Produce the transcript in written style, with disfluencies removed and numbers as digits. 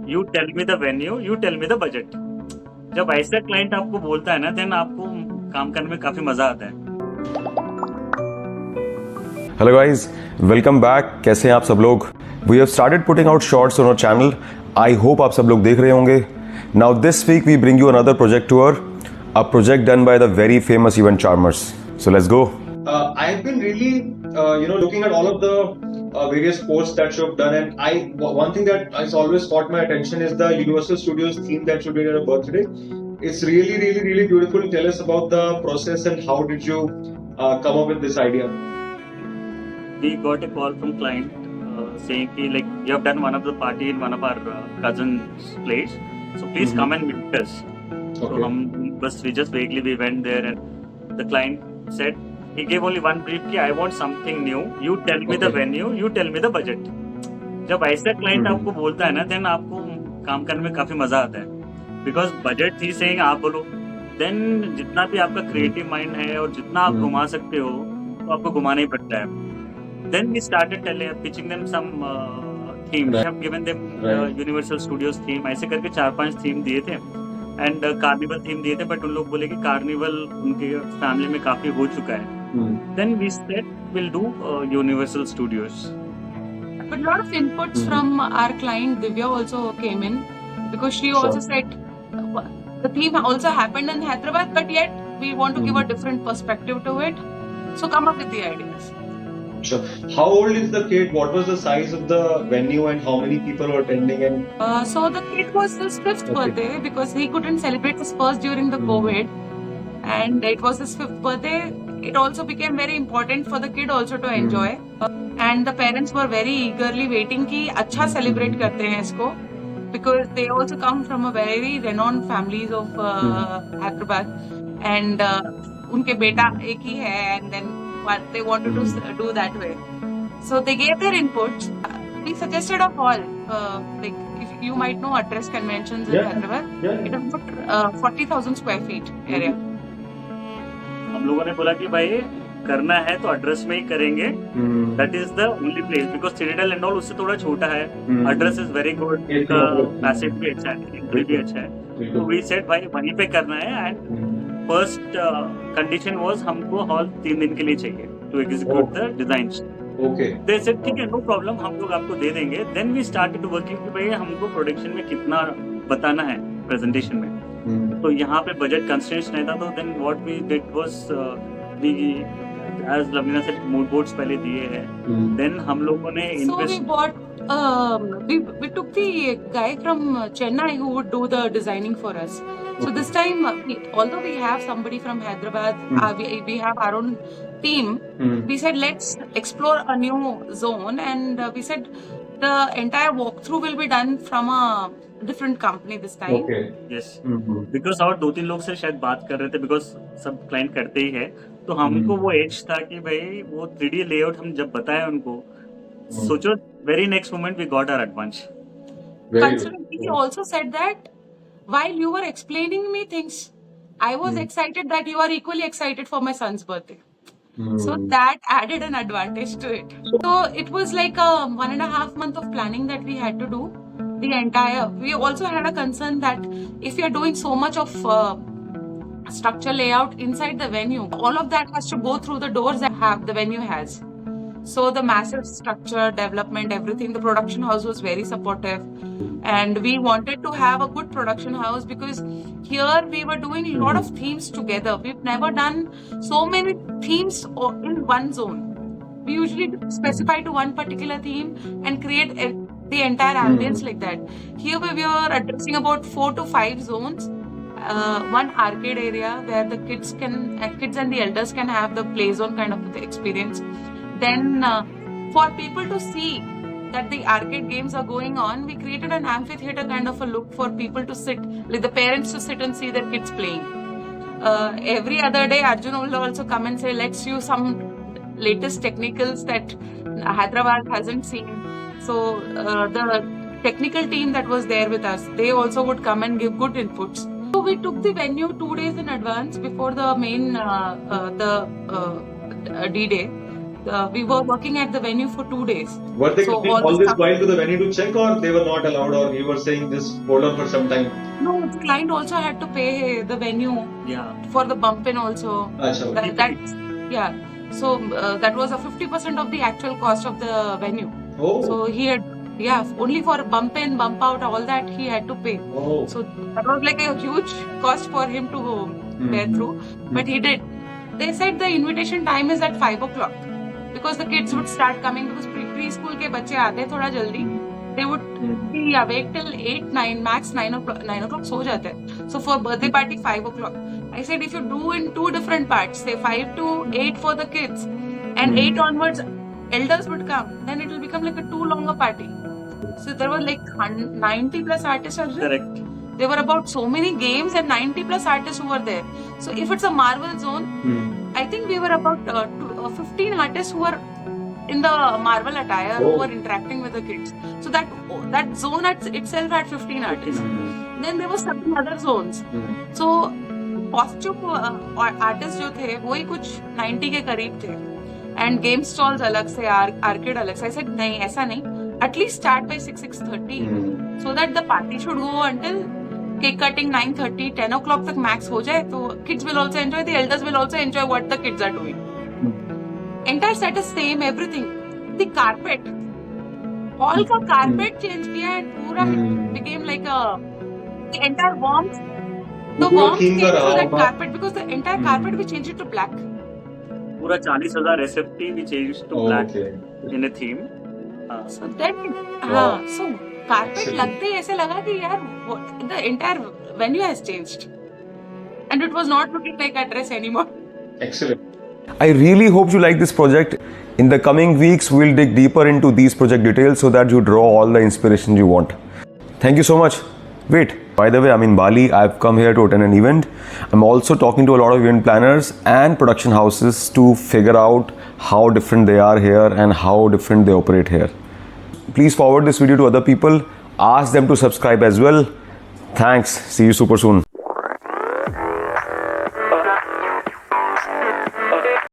You tell me the venue, you tell me the budget. जब ऐसा client आपको बोलता है ना, देन आपको काम करने में काफी मजा आता है। Hello guys, welcome back. कैसे हैं आप सब लोग? We have started putting out shorts on our channel. I hope आप सब लोग देख रहे होंगे। Now this week we bring you another project tour, a project done by the very famous event Charmers. So let's go. I have been really, looking at all of the various posts that you have done, and one thing that has always caught my attention is the Universal Studios theme that you did at a birthday. It's really, really, really beautiful. Tell us about the process and how did you come up with this idea? We got a call from client saying कि like you have done one of the party in one of our cousins' place, so please come and meet us. So we just vaguely we went there, and the client said he gave only one brief कि I want something new. You tell me the venue, you tell me the budget. जब ऐसा client आपको बोलता है ना, then आपको काम करने में काफी मजा आता है। बिकॉज बजट ही से आप बोलो, देन जितना भी आपका क्रिएटिव माइंड है और जितना आप घुमा सकते हो तो आपको घुमाना ही पड़ता है। Then we started pitching them some themes. We have given them Universal Studios theme. ऐसे करके 4-5 थीम दिए थे, एंड कार्निवल थीम दिए थे, बट उन लोग बोले कि कार्निवल उनके फैमिली में काफी हो चुका है। Then we said we'll do Universal Studios. But a lot of inputs from our client Divya also came in, because she also said the theme also happened in Hyderabad, but yet we want to give a different perspective to it. So come up with the ideas. Sure. How old is the kid? What was the size of the venue and how many people were attending? And so the kid was his 5th birthday, because he couldn't celebrate his first during the COVID, and it was his 5th birthday. It also became very important for the kid also to enjoy, and the parents were very eagerly waiting कि अच्छा celebrate करते हैं इसको, because they also come from a very renowned families of Hyderabad, and उनके बेटा एक ही है, and then what they wanted to do that way. So they gave their inputs. We suggested a hall, like if you might know Address Conventions in Hyderabad. It was about 40,000 square feet area. हम लोगों ने बोला कि भाई करना है तो address में ही करेंगे, that is the only place, because Citadel and all उससे थोड़ा छोटा है। Address is very good, passage भी अच्छा है, एंट्री भी अच्छा है, तो वी सेड भाई वहीं पे करना है। एंड फर्स्ट कंडीशन वाज हमको हॉल 3 दिन के लिए चाहिए to execute the designs. They said ठीक है, नो प्रॉब्लम, हम लोग आपको दे देंगे। देन वी स्टार्टेड वर्किंग कि भाई हमको प्रोडक्शन में कितना बताना है प्रेजेंटेशन में। तो यहाँ पे बजट कंस्ट्रेंट्स नहीं था, तो then what we did was we, as Lovelina said, mood boards पहले दिए हैं। देन हम लोगों ने we took the guy from Chennai who would do the designing for us. So this time, although we have somebody from Hyderabad, we have our own team. We said let's explore a new zone, and we said the entire walkthrough will be done from a different company this time. Yes. Because और 2-3 लोग से शायद बात कर रहे थे, because सब client करते ही है, तो हमको वो एज था कि भाई वो 3D लेआउट हम जब बताए उनको, सोचो very next moment we got our advance. He also said that while you were explaining me things, I was excited that you are equally excited for my son's birthday. So that added an advantage to it. So it was like a 1.5 month of planning that we had to do. We also had a concern that if you are doing so much of structure layout inside the venue, all of that has to go through the doors that the venue has. So the massive structure, development, everything, the production house was very supportive, and we wanted to have a good production house, because here we were doing a lot of themes together. We've never done so many themes in one zone. We usually specify to one particular theme and create the entire ambience like that. Here we are addressing about 4 to 5 zones. One arcade area where the kids and the elders can have the play zone kind of the experience. Then for people to see that the arcade games are going on, we created an amphitheater kind of a look for people to sit, like the parents to sit and see their kids playing. Every other day Arjun will also come and say let's use some latest technicals that Hyderabad hasn't seen. So the technical team that was there with us, they also would come and give good inputs. So we took the venue 2 days in advance before the main D-Day. we were working at the venue for 2 days. Were they So coming all all the this stuff- while to the venue to check, or they were not allowed, or you were saying this hold on for some time? No, the client also had to pay the venue Yeah. for the bump in also. Acha. Yeah. So that was a 50% of the actual cost of the venue. Oh. So he had, only for bump in, bump out, all that he had to pay. Oh. So that was like a huge cost for him to bear through, but he did. They said the invitation time is at 5 o'clock because the kids would start coming because preschool के बच्चे आते थोड़ा जल्दी. They would be awake till 8, 9, max 9 o'clock सो जाते हैं. So for birthday party 5 o'clock. I said if you do in 2 different parts, say 5 to 8 for the kids and 8 onwards elders would come, then it will become like a too long a party. So there were like 90 plus artists. Arjun. Correct. There were about so many games and 90 plus artists who were there. So if it's a Marvel zone, I think we were about 15 artists who were in the Marvel attire who were interacting with the kids. So that zone itself had 15 artists. Then there were 7 other zones. So costume artists जो थे वही कुछ 90 के करीब थे. And game stalls अलग से, arcade अलग से. I said नहीं ऐसा नहीं. At least start by 6:30 so that the party should go until cake cutting 9:30, 10 o'clock तक max हो जाए तो kids will also enjoy, the elders will also enjoy what the kids are doing. Entire set is same, everything. The carpet, hall का carpet change किया है पूरा, became like the entire warmth. The पूरा warmth theme came का through रहा that होगा. carpet because the entire carpet we changed it to black. पूरा 40,000 SFT we changed to black in a theme. So then, so carpet लगते ही ऐसे लगा कि यार the entire venue has changed, and it was not looking like a dress anymore. Excellent. I really hope you like this project. In the coming weeks, we'll dig deeper into these project details so that you draw all the inspiration you want. Thank you so much. Wait, by the way, I'm in Bali. I've come here to attend an event. I'm also talking to a lot of event planners and production houses to figure out how different they are here and how different they operate here. Please forward this video to other people. Ask them to subscribe as well. Thanks. See you super soon.